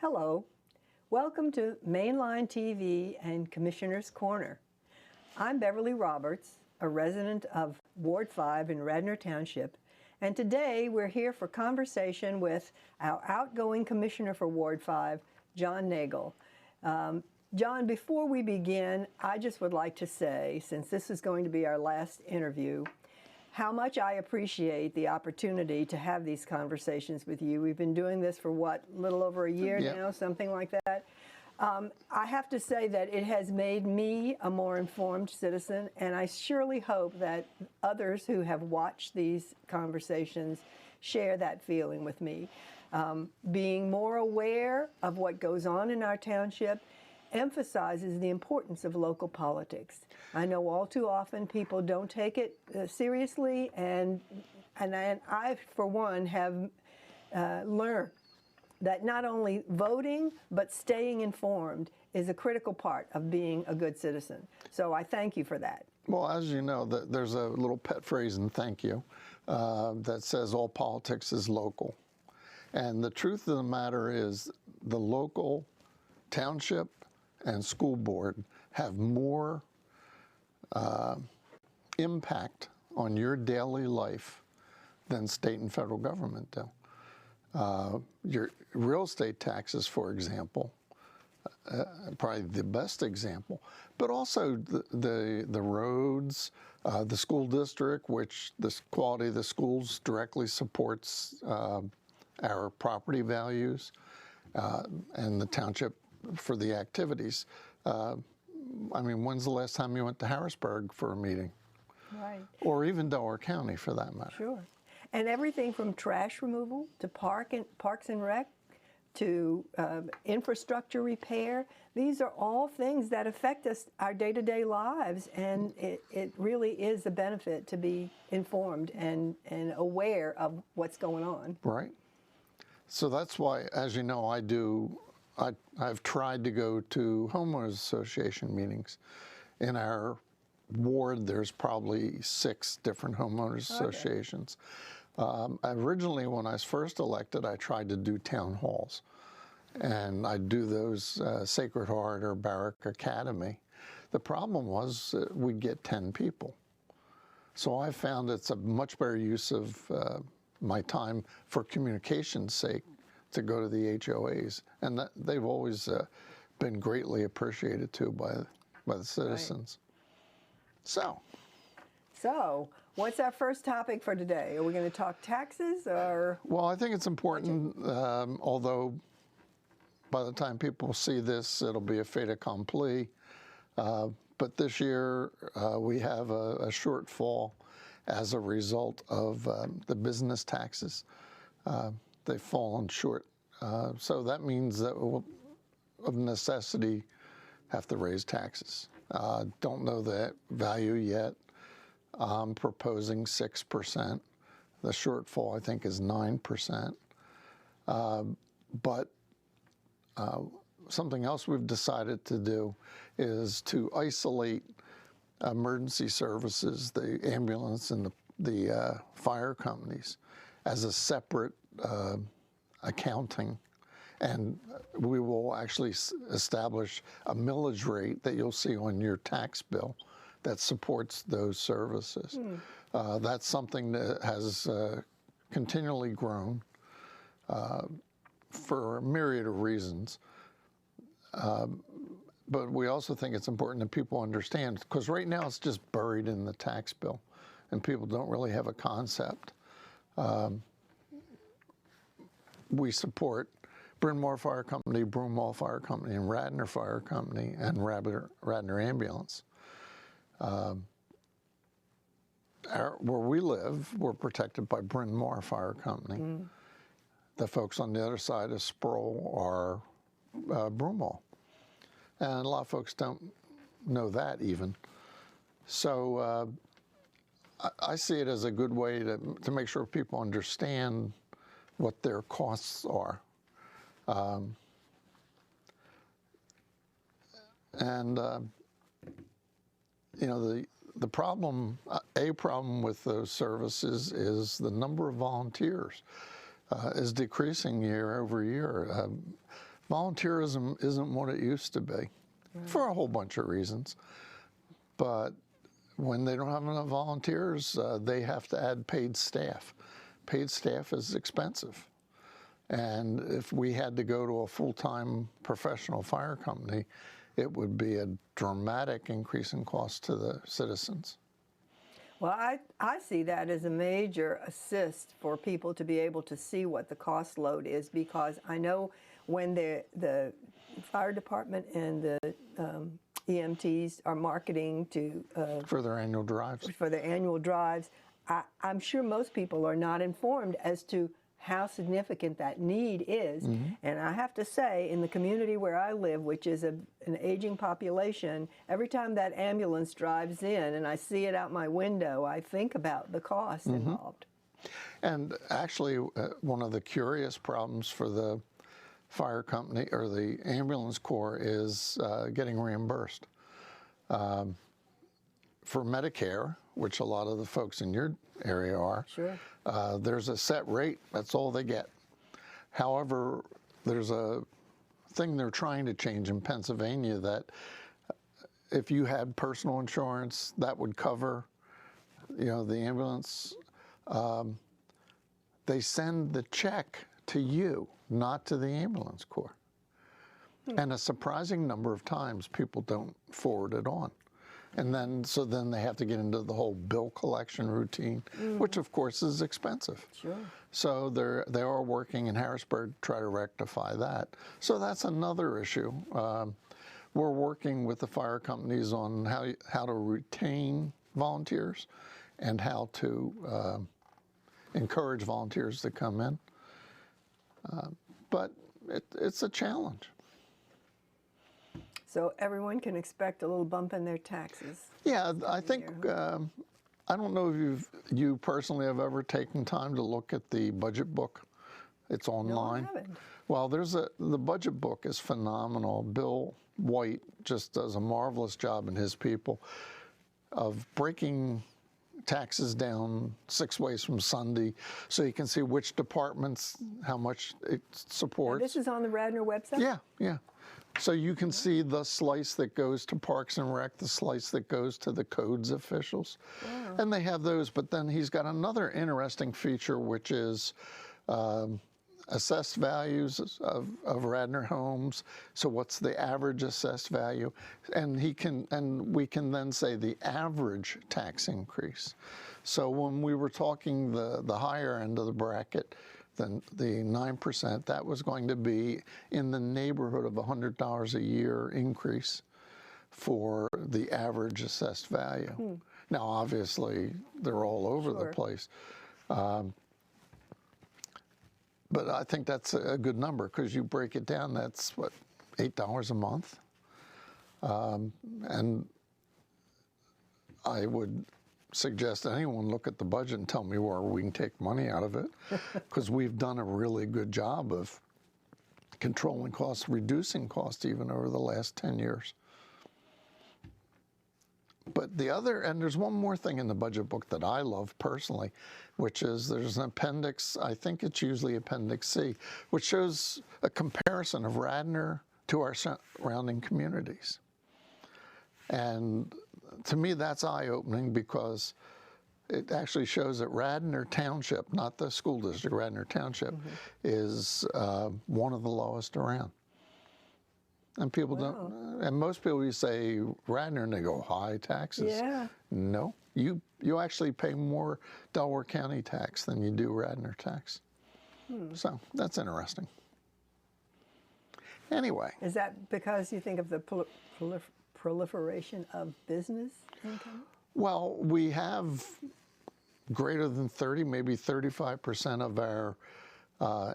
Hello, welcome to Mainline TV and Commissioner's Corner. I'm Beverly Roberts, a resident of Ward 5 in Radnor Township, and today we're here for conversation with our outgoing Commissioner for Ward 5, John Nagel. John, before we begin, I just would like to say, since this is going to be our last interview, how much I appreciate the opportunity to have these conversations with you. We've been doing this for what, a little over a year now, something like that. I have to say that it has made me a more informed citizen, and I surely hope that others who have watched these conversations share that feeling with me. Being more aware of what goes on in our township emphasizes the importance of local politics. I know all too often people don't take it seriously, and I, for one, have learned that not only voting, but staying informed is a critical part of being a good citizen. So I thank you for that. Well, as you know, there's a little pet phrase in thank you that says all politics is local. And the truth of the matter is the local township and school board have more impact on your daily life than state and federal government do. Your real estate taxes, for example, probably the best example, but also the roads, the school district, which the quality of the schools directly supports our property values, and the township for the activities. I mean, when's the last time you went to Harrisburg for a meeting? Right. Or even Delaware County, for that matter. Sure. And everything from trash removal to parks and rec to infrastructure repair, these are all things that affect us, our day-to-day lives, and it really is a benefit to be informed and aware of what's going on. Right. So that's why, as you know, I've tried to go to homeowners association meetings. In our ward, there's probably 6 different homeowners associations. Originally, when I was first elected, I tried to do town halls. And I'd do those Sacred Heart or Barrack Academy. The problem was we'd get 10 people. So I found it's a much better use of my time for communication's sake to go to the HOAs. And they've always been greatly appreciated too by the citizens. Right. So, what's our first topic for today? Are we going to talk taxes or? Well, I think it's important, although by the time people see this, it'll be a fait accompli. But this year, we have a shortfall as a result of the business taxes. They've fallen short. So that means that we'll, of necessity, have to raise taxes. Don't know the value yet. I'm proposing 6%. The shortfall, I think, is 9%. But something else we've decided to do is to isolate emergency services, the ambulance and the fire companies, as a separate accounting. And we will actually establish a millage rate that you'll see on your tax bill that supports those services. That's something that has continually grown for a myriad of reasons. But we also think it's important that people understand, because right now it's just buried in the tax bill and people don't really have a concept. We support Bryn Mawr Fire Company, Broomall Fire Company, and Radnor Fire Company, and Radnor Ambulance. Where we live, we're protected by Bryn Mawr Fire Company. The folks on the other side of Sproul are Broomall. And a lot of folks don't know that even. So I see it as a good way to make sure people understand what their costs are. you know, the problem, a problem with those services is the number of volunteers is decreasing year over year. Volunteerism isn't what it used to be for a whole bunch of reasons. But when they don't have enough volunteers, they have to add paid staff. Paid staff is expensive. And if we had to go to a full-time professional fire company, it would be a dramatic increase in cost to the citizens. Well, I see that as a major assist for people to be able to see what the cost load is, because I know when the fire department and the EMTs are marketing to For their annual drives. for their annual drives, I'm sure most people are not informed as to how significant that need is. And I have to say, in the community where I live, which is an aging population, every time that ambulance drives in and I see it out my window, I think about the cost involved. And actually, one of the curious problems for the fire company or the ambulance corps is getting reimbursed. For Medicare, which a lot of the folks in your area are, Sure. There's a set rate. That's all they get. However, there's a thing they're trying to change in Pennsylvania that if you had personal insurance, that would cover, you know, the ambulance. They send the check to you, not to the ambulance corps. And a surprising number of times, people don't forward it on. And then, so then they have to get into the whole bill collection routine, which of course is expensive. Sure. So they are working in Harrisburg to try to rectify that. So that's another issue. We're working with the fire companies on how to retain volunteers and how to encourage volunteers to come in. But it's a challenge. So everyone can expect a little bump in their taxes. Yeah, I think, I don't know if you personally have ever taken time to look at the budget book. It's online. No, I haven't. Well, the budget book is phenomenal. Bill White just does a marvelous job, and his people, of breaking taxes down 6 ways from Sunday, so you can see which departments, how much it supports. And this is on the Radnor website? Yeah, yeah. So you can see the slice that goes to Parks and Rec, the slice that goes to the codes officials. Wow. And they have those, but then he's got another interesting feature, which is assessed values of Radnor homes. So what's the average assessed value? And we can then say the average tax increase. So when we were talking the higher end of the bracket, then the 9%, that was going to be in the neighborhood of $100 a year increase for the average assessed value. Now, obviously, they're all over the place. But I think that's a good number, because you break it down, that's what, $8 a month? And I would suggest anyone look at the budget and tell me where we can take money out of it, because we've done a really good job of controlling costs, reducing costs even over the last 10 years. But there's one more thing in the budget book that I love personally, which is there's an appendix, I think it's usually Appendix C, which shows a comparison of Radnor to our surrounding communities. And to me, that's eye-opening, because it actually shows that Radnor Township, not the school district, Radnor Township, is one of the lowest around. And people don't, and most people, you say Radnor, and they go, high taxes. Yeah. No, you actually pay more Delaware County tax than you do Radnor tax. So that's interesting. Anyway. Is that because you think of the proliferation of business income? Well, we have greater than 30, maybe 35% of our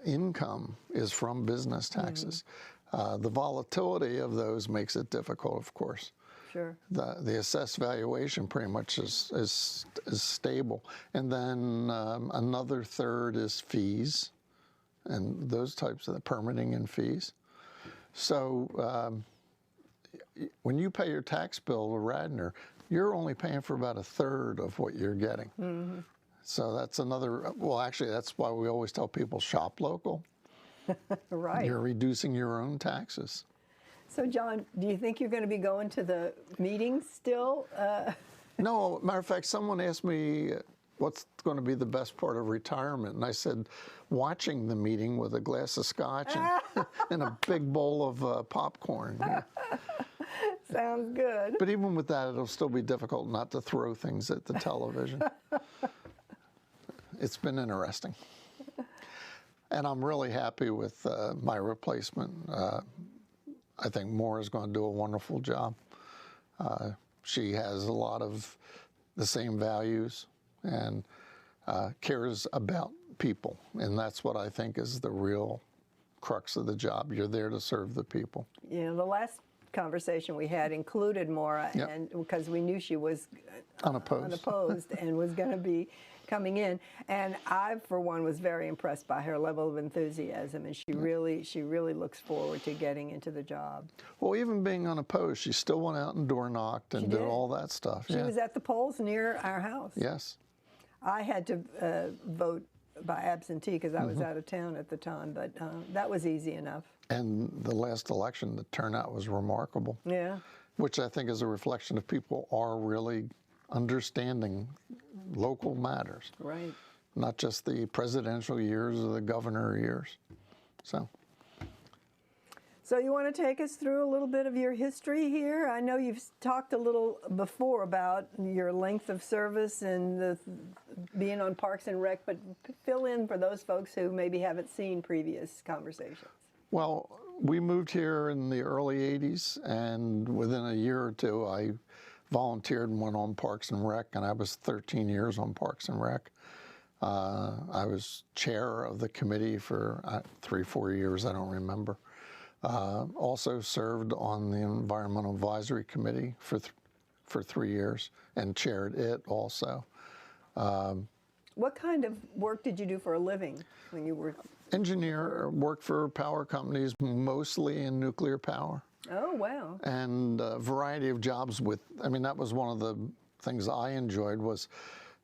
income is from business taxes. The volatility of those makes it difficult, of course. Sure. The assessed valuation pretty much is stable. And then another third is fees, and those types of the permitting and fees. So when you pay your tax bill to Radnor, you're only paying for about a third of what you're getting. Mm-hmm. So that's another, well, actually, that's why we always tell people shop local. Right. You're reducing your own taxes. So, John, do you think you're going to be going to the meetings still? No, matter of fact, someone asked me what's going to be the best part of retirement, and I said, watching the meeting with a glass of scotch and a big bowl of popcorn. Yeah. Sounds good. But even with that, it'll still be difficult not to throw things at the television. It's been interesting. And I'm really happy with my replacement. I think Maura's going to do a wonderful job. She has a lot of the same values and cares about people. And that's what I think is the real crux of the job. You're there to serve the people. You know, the last conversation we had included Maura, Yep. and because we knew she was Unopposed. and was going to be coming in, and I, for one, was very impressed by her level of enthusiasm, and she really looks forward to getting into the job. Well, even being unopposed, she still went out and door knocked and did all that stuff. She was at the polls near our house. Yes. I had to vote by absentee because I was out of town at the time, but that was easy enough. And the last election, the turnout was remarkable. Yeah. Which I think is a reflection of people are really understanding local matters. Right. Not just the presidential years or the governor years. So you want to take us through a little bit of your history here? I know you've talked a little before about your length of service and being on Parks and Rec, but fill in for those folks who maybe haven't seen previous conversations. Well, we moved here in the early 80s, and within a year or two, I volunteered and went on Parks and Rec, and I was 13 years on Parks and Rec. I was chair of the committee for 3-4 years, I don't remember. Also served on the Environmental Advisory Committee for 3 years and chaired it also. What kind of work did you do for a living when you were? Engineer, worked for power companies, mostly in nuclear power. Oh, wow. And a variety of jobs with, I mean, that was one of the things I enjoyed was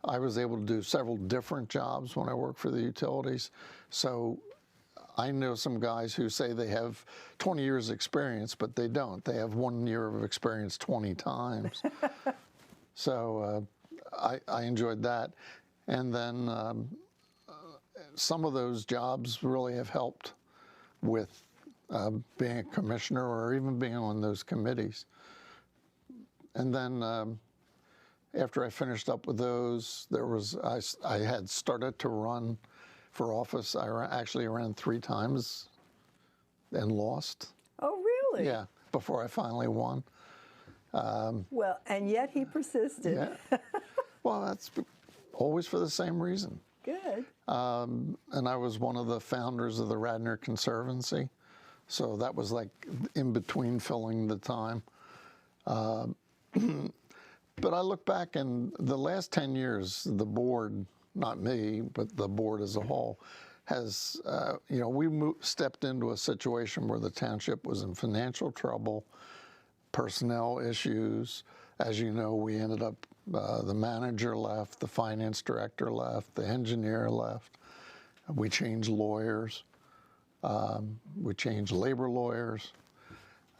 I was able to do several different jobs when I worked for the utilities. So I know some guys who say they have 20 years experience, but they don't. They have 1 year of experience 20 times. So I enjoyed that. And then some of those jobs really have helped with being a commissioner or even being on those committees. And then after I finished up with those, I had started to run for office. I actually ran 3 times and lost. Oh, really? Yeah, before I finally won. Well, and yet he persisted. Yeah. Well, that's always for the same reason. Good. And I was one of the founders of the Radnor Conservancy. So that was like in between filling the time. But I look back and the last 10 years, the board, not me, but the board as a whole, has, we stepped into a situation where the township was in financial trouble, personnel issues. As you know, we ended up, the manager left, the finance director left, the engineer left. We changed lawyers. We changed labor lawyers.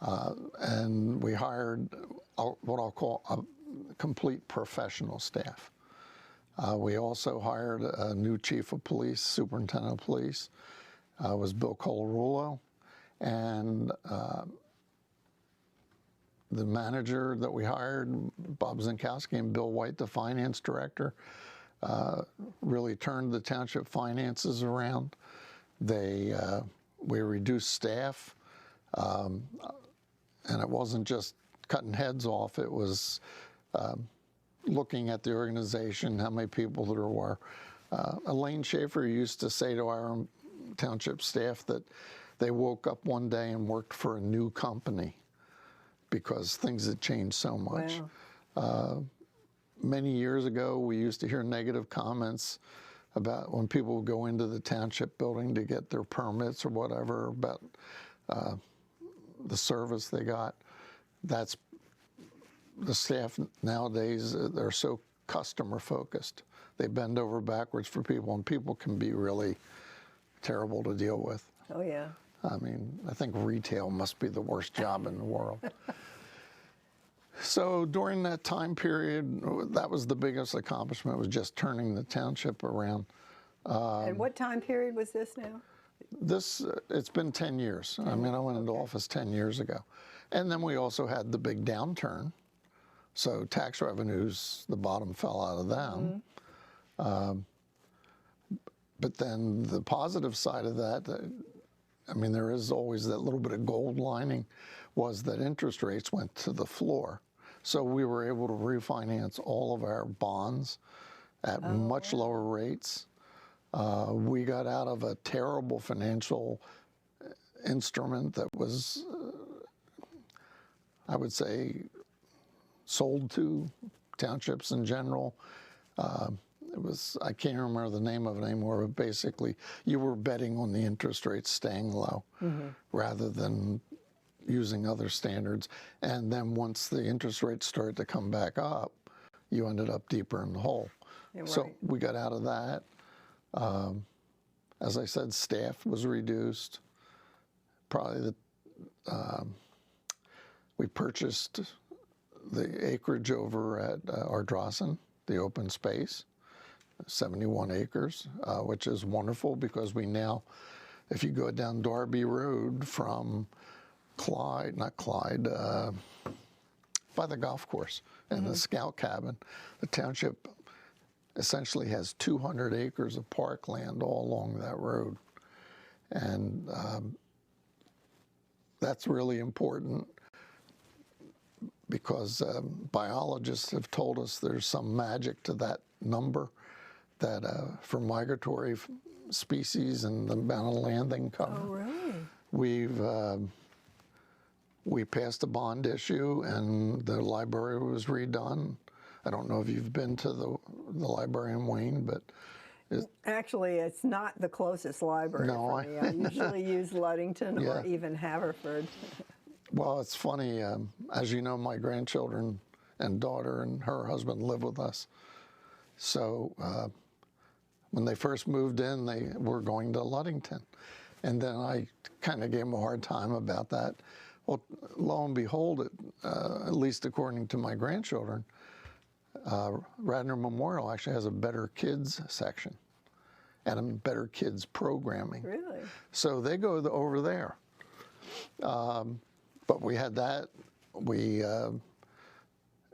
And we hired what I'll call a complete professional staff. We also hired a new chief of police, superintendent of police, was Bill Colarulo, and the manager that we hired, Bob Zinkowski, and Bill White, the finance director, really turned the township finances around. We reduced staff, and it wasn't just cutting heads off, it was looking at the organization, how many people there were. Elaine Schaefer used to say to our township staff that they woke up one day and worked for a new company because things had changed so much. Wow. Many years ago, we used to hear negative comments about when people would go into the township building to get their permits or whatever about the service they got. That's the staff nowadays, they're so customer focused. They bend over backwards for people, and people can be really terrible to deal with. Oh, yeah. I mean, I think retail must be the worst job in the world. So during that time period, that was the biggest accomplishment, was just turning the township around. And what time period was this now? It's been 10 years. I mean, I went into office 10 years ago. And then we also had the big downturn. So tax revenues, the bottom fell out of them. But then the positive side of that, I mean, there is always that little bit of gold lining, was that interest rates went to the floor. So we were able to refinance all of our bonds at much lower rates. We got out of a terrible financial instrument that was, I would say, sold to townships in general. It was, I can't remember the name of it anymore, but basically you were betting on the interest rates staying low rather than using other standards. And then once the interest rates started to come back up, you ended up deeper in the hole. Yeah, So right. we got out of that. As I said, staff was reduced. Probably we purchased the acreage over at Ardrossan, the open space, 71 acres, which is wonderful because we now, if you go down Darby Road from by the golf course and the scout cabin, the township essentially has 200 acres of parkland all along that road. And that's really important because biologists have told us there's some magic to that number, that for migratory species and the amount of land they can cover. Oh, really? We passed a bond issue and the library was redone. I don't know if you've been to the library in Wayne, but Actually, it's not the closest library No, for me. I usually use Ludington or Yeah. even Haverford. well, it's funny. As you know, my grandchildren and daughter and her husband live with us. So when they first moved in, they were going to Ludington. And then I kind of gave them a hard time about that. Well, lo and behold, at least according to my grandchildren, Radnor Memorial actually has a better kids section and a better kids programming. Really? So they go over there. But we had that. We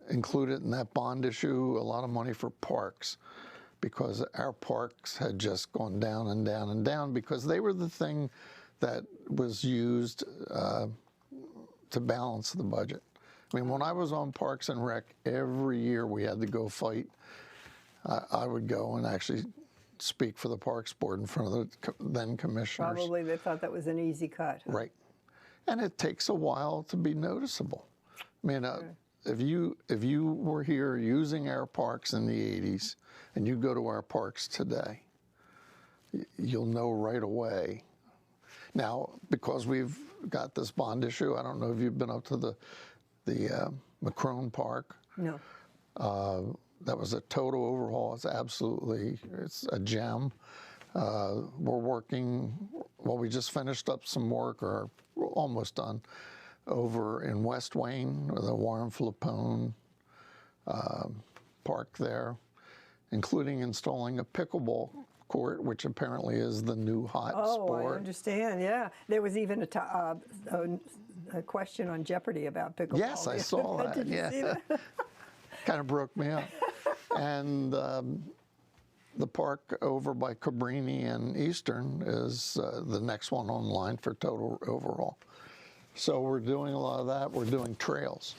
included in that bond issue a lot of money for parks, because our parks had just gone down and down and down, because they were the thing that was used to balance the budget. I mean, when I was on Parks and Rec, every year we had to go fight. I would go and actually speak for the Parks Board in front of the then commissioners. Probably they thought that was an easy cut. Huh? Right. And it takes a while to be noticeable. I mean, if you were here using our parks in the 80s and you go to our parks today, you'll know right away. Now, because we've got this bond issue, I don't know if you've been up to the McCrone Park. No. That was a total overhaul. It's a gem. We're working, well, we just finished up some work, or we're almost done, over in West Wayne, the Warren Flippone Park there, including installing a pickleball court, which apparently is the new hot sport. Oh, I understand, yeah. There was even a question on Jeopardy about pickleball. Yes, I saw that. Did you see that? Kind of broke me up. And the park over by Cabrini and Eastern is the next one online for total overhaul. So we're doing a lot of that. We're doing trails.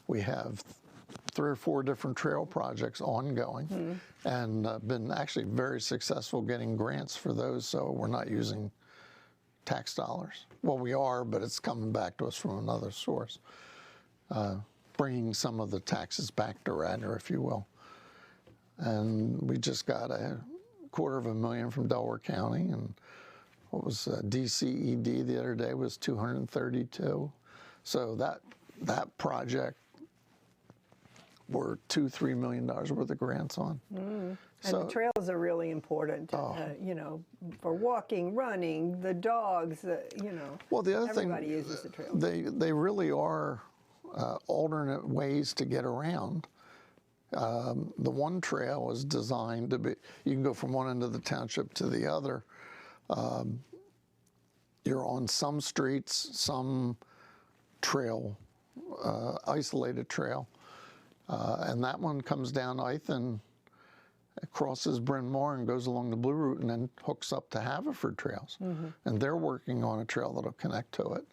We have 3 or 4 different trail projects ongoing, and been actually very successful getting grants for those, so we're not using tax dollars. Well, we are, but it's coming back to us from another source, bringing some of the taxes back to Radnor, if you will. And we just got $250,000 from Delaware County, and what was DCED the other day was $232. So that that project we're $2-3 million worth of grants on. And the trails are really important, you know, for walking, running, the dogs, you know. Well, the other thing, everybody uses the trails. they really are alternate ways to get around. The one trail is designed to be, you can go from one end of the township to the other. You're on some streets, some trail, isolated trail. And that one comes down Ithan, crosses Bryn Mawr and goes along the Blue Route and then hooks up to Haverford Trails. And they're working on a trail that'll connect to it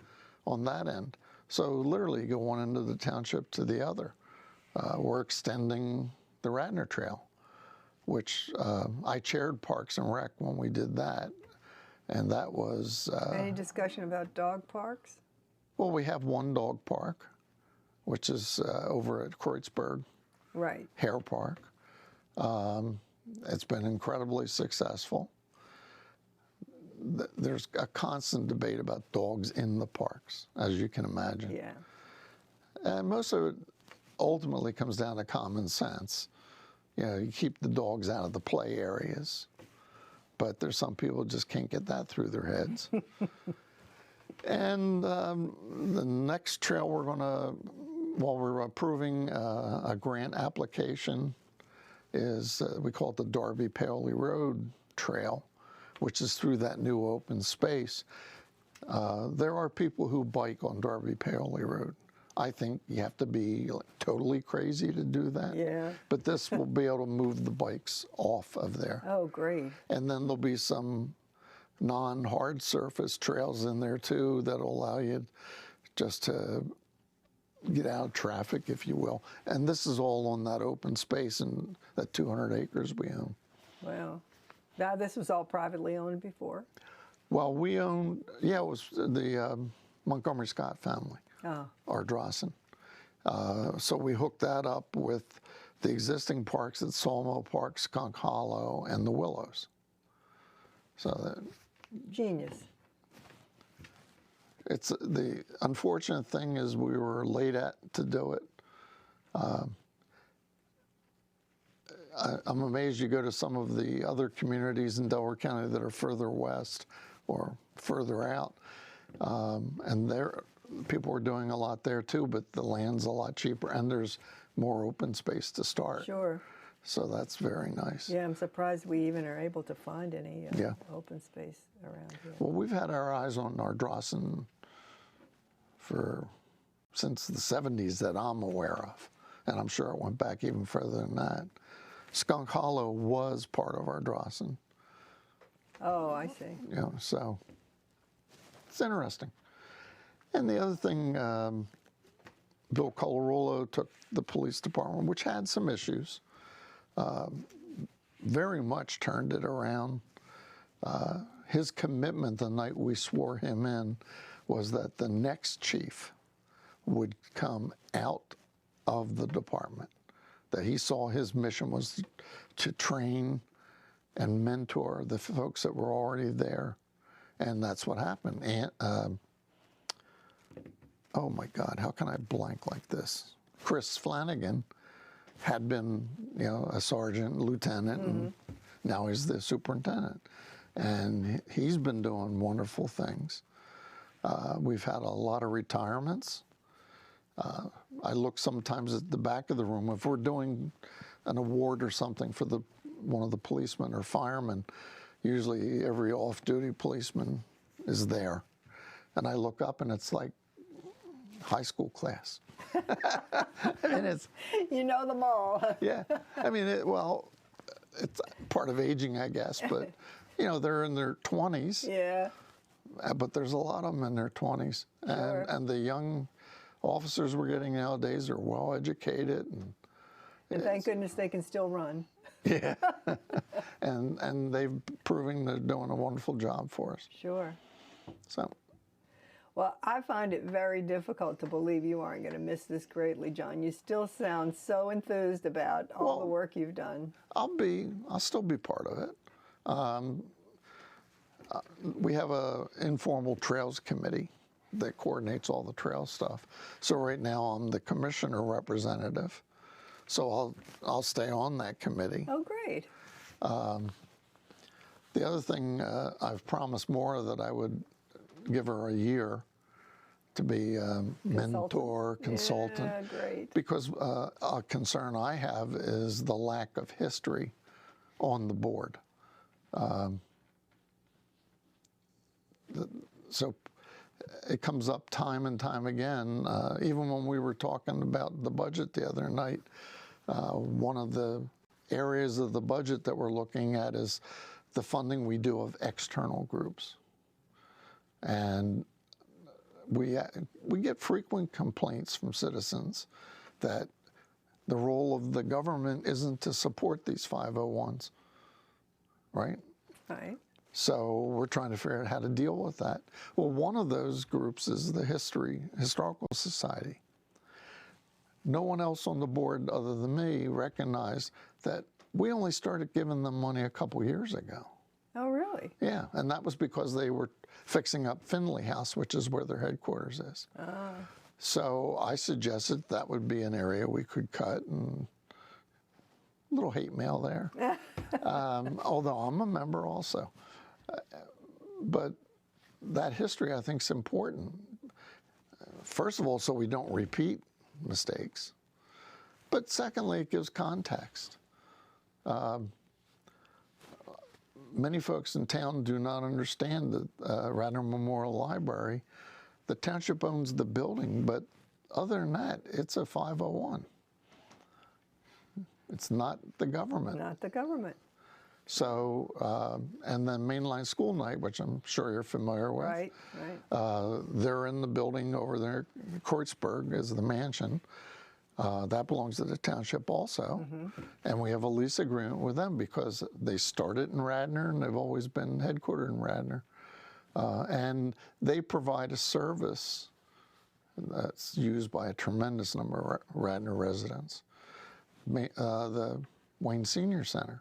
on that end. So literally you go one end of the township to the other. We're extending the Radnor Trail, which I chaired Parks and Rec when we did that. And that was... Any discussion about dog parks? Well, we have one dog park, which is over at Kreutzberg. Right. Hare Park. It's been incredibly successful. There's a constant debate about dogs in the parks, as you can imagine. Yeah. And most of it ultimately comes down to common sense. You know, you keep the dogs out of the play areas, but there's some people who just can't get that through their heads. And the next trail we're going to, while we're approving a grant application, is we call it the Darby Paoli Road Trail, which is through that new open space. There are people who bike on Darby Paoli Road. I think you have to be like, totally crazy to do that. Yeah. But this will be able to move the bikes off of there. Oh, great. And then there'll be some non-hard surface trails in there too that'll allow you just to get out of traffic, if you will. And this is all on that open space and that 200 acres we own. Wow. Now, this was all privately owned before? Well, we owned, yeah, it was the Montgomery Scott family, Ardrossan. So we hooked that up with the existing parks at Sawmill Park, Skunk Hollow, and the Willows. So that, Genius. it's the unfortunate thing is we were late to do it. I'm amazed you go to some of the other communities in Delaware County that are further west or further out, and people are doing a lot there too, but the land's a lot cheaper and there's more open space to start. Sure. So that's very nice. Yeah, I'm surprised we even are able to find any open space around here. Well, we've had our eyes on Ardrossan since the 70s that I'm aware of, and I'm sure it went back even further than that. Skunk Hollow was part of Ardrossan. Oh, I see. You know, so it's interesting. And the other thing, Bill Colarulo took the police department, which had some issues, very much turned it around. His commitment the night we swore him in was that the next chief would come out of the department, that he saw his mission was to train and mentor the folks that were already there. And that's what happened. And, oh my God, how can I blank like this? Chris Flanagan had been, you know, a sergeant, lieutenant, and now he's the superintendent. And he's been doing wonderful things. We've had a lot of retirements. I look sometimes at the back of the room. If we're doing an award or something for one of the policemen or firemen, usually every off-duty policeman is there. And I look up and it's like high school class. I mean, it's... You know them all. Yeah. I mean, it's part of aging, I guess, but, you know, they're in their 20s. Yeah. But there's a lot of them in their 20s. Sure. And the young officers we're getting nowadays are well educated. And thank goodness they can still run. Yeah. and they've proven they're doing a wonderful job for us. Sure. So. Well, I find it very difficult to believe you aren't going to miss this greatly, John. You still sound so enthused about all the work you've done. I'll still be part of it. We have a informal trails committee that coordinates all the trail stuff. So right now I'm the commissioner representative. So I'll stay on that committee. Oh, great. The other thing, I've promised Maura that I would give her a year to be a mentor, consultant. Yeah, great. Because a concern I have is the lack of history on the board. So it comes up time and time again. Even when we were talking about the budget the other night, one of the areas of the budget that we're looking at is the funding we do of external groups. And we get frequent complaints from citizens that the role of the government isn't to support these 501s, right? Right. So we're trying to figure out how to deal with that. Well, one of those groups is the Historical Society. No one else on the board other than me recognized that we only started giving them money a couple years ago. Oh, really? Yeah, and that was because they were fixing up Finley House, which is where their headquarters is. So I suggested that would be an area we could cut, and a little hate mail there. Although I'm a member also. But that history, I think, is important. First of all, so we don't repeat mistakes. But secondly, it gives context. Many folks in town do not understand that Radnor Memorial Library, the township owns the building, but other than that, it's a 501. It's not the government. Not the government. So, and then Mainline School Night, which I'm sure you're familiar with. Right, right. They're in the building over there. Kreuzberg is the mansion. That belongs to the township also. And we have a lease agreement with them because they started in Radnor and they've always been headquartered in Radnor. And they provide a service that's used by a tremendous number of Radnor residents. The Wayne Senior Center.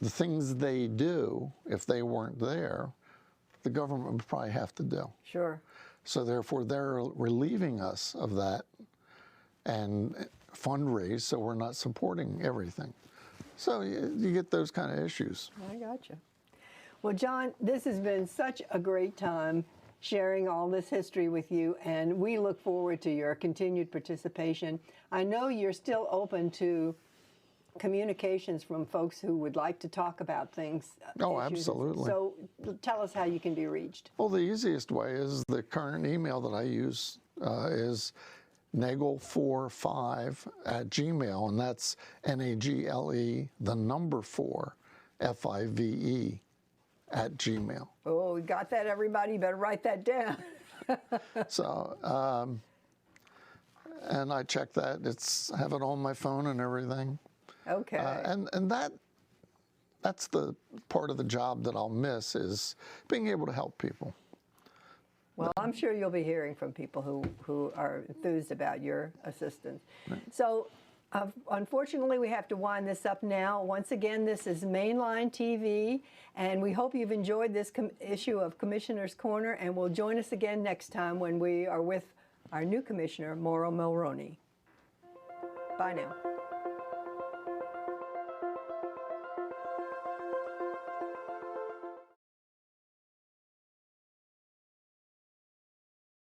The things they do, if they weren't there, the government would probably have to do. Sure. So therefore, they're relieving us of that and fundraise, so we're not supporting everything. So you get those kind of issues. I gotcha. Well, John, this has been such a great time sharing all this history with you, and we look forward to your continued participation. I know you're still open to communications from folks who would like to talk about things. Oh, issues. absolutely. So tell us how you can be reached. Well, the easiest way is the current email that I use is Nagel45@gmail, and that's Nagle, the number 4, FIVE @gmail. Oh, we got that, everybody? You better write that down. So, and I check that. I have it on my phone and everything. Okay. And that's the part of the job that I'll miss, is being able to help people. Well, I'm sure you'll be hearing from people who are enthused about your assistance. Right. So, unfortunately, we have to wind this up now. Once again, this is Mainline TV, and we hope you've enjoyed this issue of Commissioner's Corner, and will join us again next time when we are with our new commissioner, Maura Mulroney. Bye now.